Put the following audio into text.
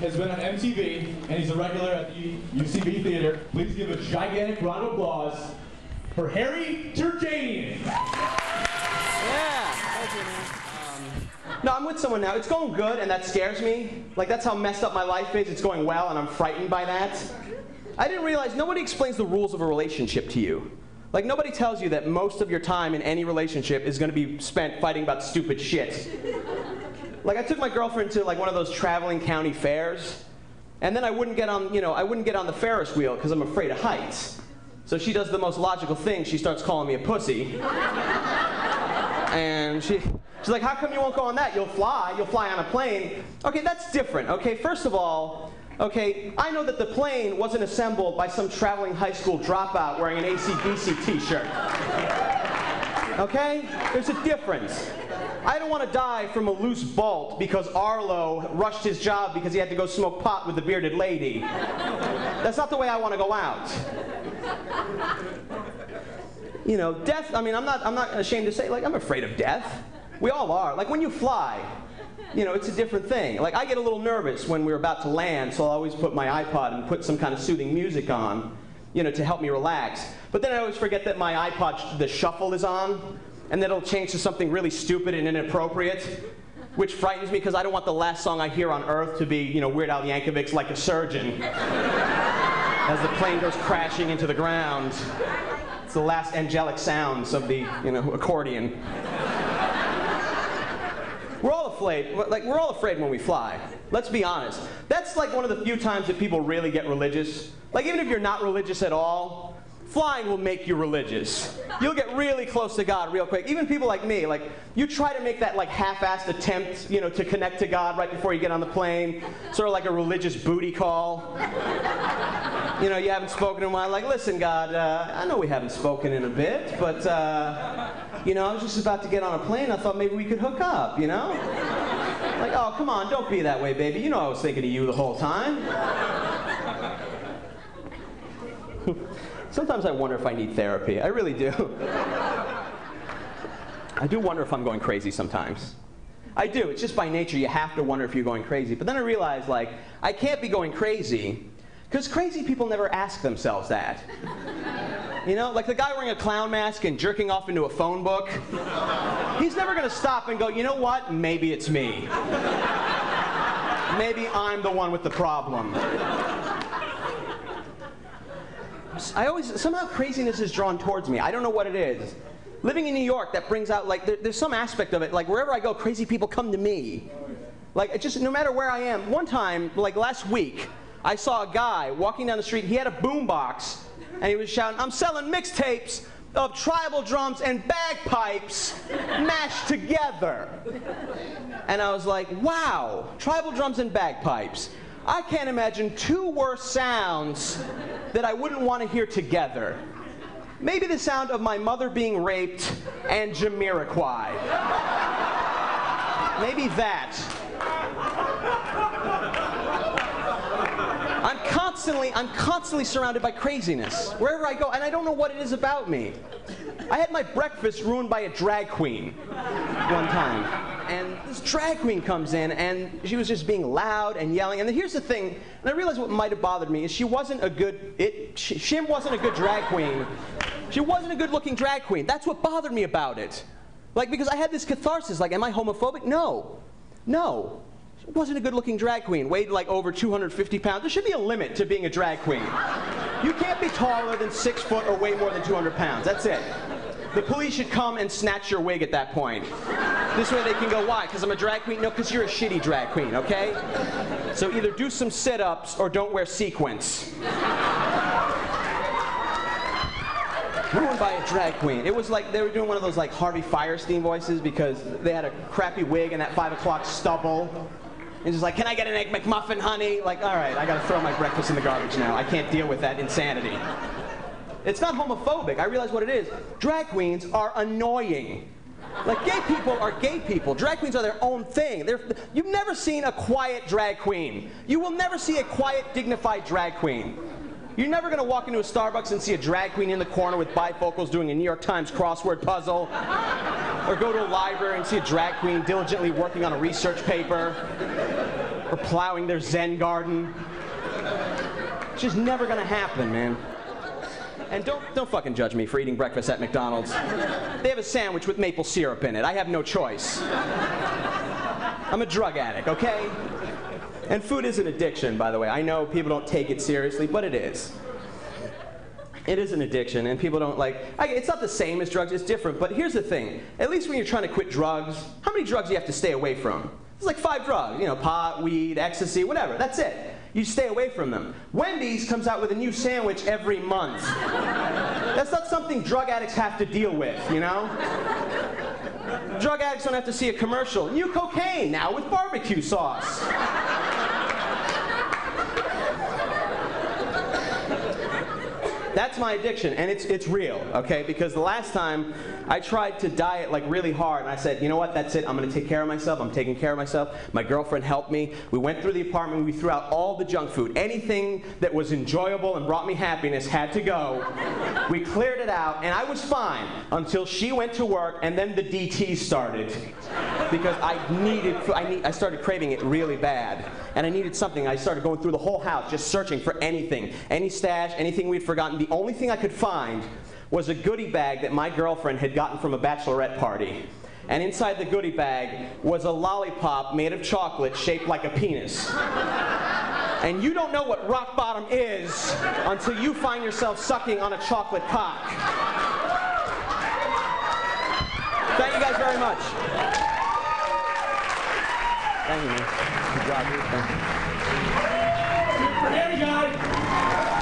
has been on MTV, and he's a regular at the UCB Theater. Please give a gigantic round of applause for Harry Terjanian. Yeah. Thank you, man. No, I'm with someone now. It's going good, and that scares me. Like, that's how messed up my life is. It's going well, and I'm frightened by that. I didn't realize nobody explains the rules of a relationship to you. Like, nobody tells you that most of your time in any relationship is going to be spent fighting about stupid shit. Like, I took my girlfriend to like one of those traveling county fairs, and then I wouldn't get on, I wouldn't get on the Ferris wheel because I'm afraid of heights. So she does the most logical thing. She starts calling me a pussy. And she's like, how come you won't go on that? You'll fly on a plane. Okay, that's different, okay? First of all, okay, I know that the plane wasn't assembled by some traveling high school dropout wearing an AC/DC t-shirt. Okay? There's a difference. I don't want to die from a loose bolt because Arlo rushed his job because he had to go smoke pot with the bearded lady. That's not the way I want to go out. Death, I mean, I'm not ashamed to say, like, I'm afraid of death. We all are. Like, when you fly, it's a different thing. Like, I get a little nervous when we're about to land, so I'll always put my iPod and put some kind of soothing music on, to help me relax. But then I always forget that my iPod, the shuffle is on, and then it'll change to something really stupid and inappropriate, which frightens me because I don't want the last song I hear on Earth to be, Weird Al Yankovic's Like a Surgeon, as the plane goes crashing into the ground. It's the last angelic sounds of the, accordion. We're all afraid when we fly. Let's be honest. That's like one of the few times that people really get religious. Like, even if you're not religious at all, flying will make you religious. You'll get really close to God real quick. Even people like me, like, you try to make that like half-assed attempt, to connect to God right before you get on the plane, sort of like a religious booty call. You haven't spoken in a while, like, listen, God, I know we haven't spoken in a bit, but, I was just about to get on a plane. I thought maybe we could hook up, Like, oh, come on, don't be that way, baby. I was thinking of you the whole time. Sometimes I wonder if I need therapy. I really do. I do wonder if I'm going crazy sometimes. I do. It's just by nature. You have to wonder if you're going crazy. But then I realize, like, I can't be going crazy because crazy people never ask themselves that. Like the guy wearing a clown mask and jerking off into a phone book. He's never going to stop and go, you know what? Maybe it's me. Maybe I'm the one with the problem. Somehow craziness is drawn towards me. I don't know what it is. Living in New York, that brings out, like, there's some aspect of it, like, wherever I go, crazy people come to me. Like, it just, no matter where I am. One time, like last week, I saw a guy walking down the street. He had a boombox, and he was shouting, I'm selling mixtapes of tribal drums and bagpipes mashed together. And I was like, wow, tribal drums and bagpipes. I can't imagine two worse sounds that I wouldn't want to hear together. Maybe the sound of my mother being raped and Jamiroquai. Maybe that. I'm constantly surrounded by craziness wherever I go, and I don't know what it is about me. I had my breakfast ruined by a drag queen one time, and this drag queen comes in, and she was just being loud and yelling. And here's the thing, and I realized what might have bothered me is Shim wasn't a good drag queen. She wasn't a good-looking drag queen. That's what bothered me about it. Like, because I had this catharsis, like, am I homophobic? No. She wasn't a good-looking drag queen. Weighed like over 250 pounds. There should be a limit to being a drag queen. You can't be taller than 6 foot or weigh more than 200 pounds. That's it. The police should come and snatch your wig at that point. This way they can go, why? Because I'm a drag queen? No, because you're a shitty drag queen, okay? So either do some sit-ups or don't wear sequins. Ruined by a drag queen. It was like they were doing one of those like Harvey Firestein voices because they had a crappy wig and that 5 o'clock stubble. And just like, can I get an Egg McMuffin, honey? Like, all right, I gotta throw my breakfast in the garbage now. I can't deal with that insanity. It's not homophobic. I realize what it is. Drag queens are annoying. Like, gay people are gay people. Drag queens are their own thing. You've never seen a quiet drag queen. You will never see a quiet, dignified drag queen. You're never going to walk into a Starbucks and see a drag queen in the corner with bifocals doing a New York Times crossword puzzle. Or go to a library and see a drag queen diligently working on a research paper. or plowing their Zen garden. It's just never gonna happen, man. And don't fucking judge me for eating breakfast at McDonald's. They have a sandwich with maple syrup in it. I have no choice. I'm a drug addict, okay? And food is an addiction, by the way. I know people don't take it seriously, but it is. It is an addiction, and people don't it's not the same as drugs, it's different, but here's the thing. At least when you're trying to quit drugs, how many drugs do you have to stay away from? It's like 5 drugs, you know, pot, weed, ecstasy, whatever, that's it. You stay away from them. Wendy's comes out with a new sandwich every month. That's not something drug addicts have to deal with, you know? Drug addicts don't have to see a commercial. New cocaine, now with barbecue sauce. That's my addiction, and it's real, okay? Because the last time I tried to diet like really hard, and I said, you know what, that's it, I'm gonna take care of myself, I'm taking care of myself. My girlfriend helped me. We went through the apartment, we threw out all the junk food. Anything that was enjoyable and brought me happiness had to go. We cleared it out, and I was fine until she went to work, and then the DT started. Because I started craving it really bad. And I needed something. I started going through the whole house, just searching for anything. Any stash, anything we'd forgotten. The only thing I could find was a goodie bag that my girlfriend had gotten from a bachelorette party. And inside the goodie bag was a lollipop made of chocolate shaped like a penis. And you don't know what rock bottom is until you find yourself sucking on a chocolate cock. Thank you guys very much. Thank you, man. Good job, dude. Thank you. For Harry, guys.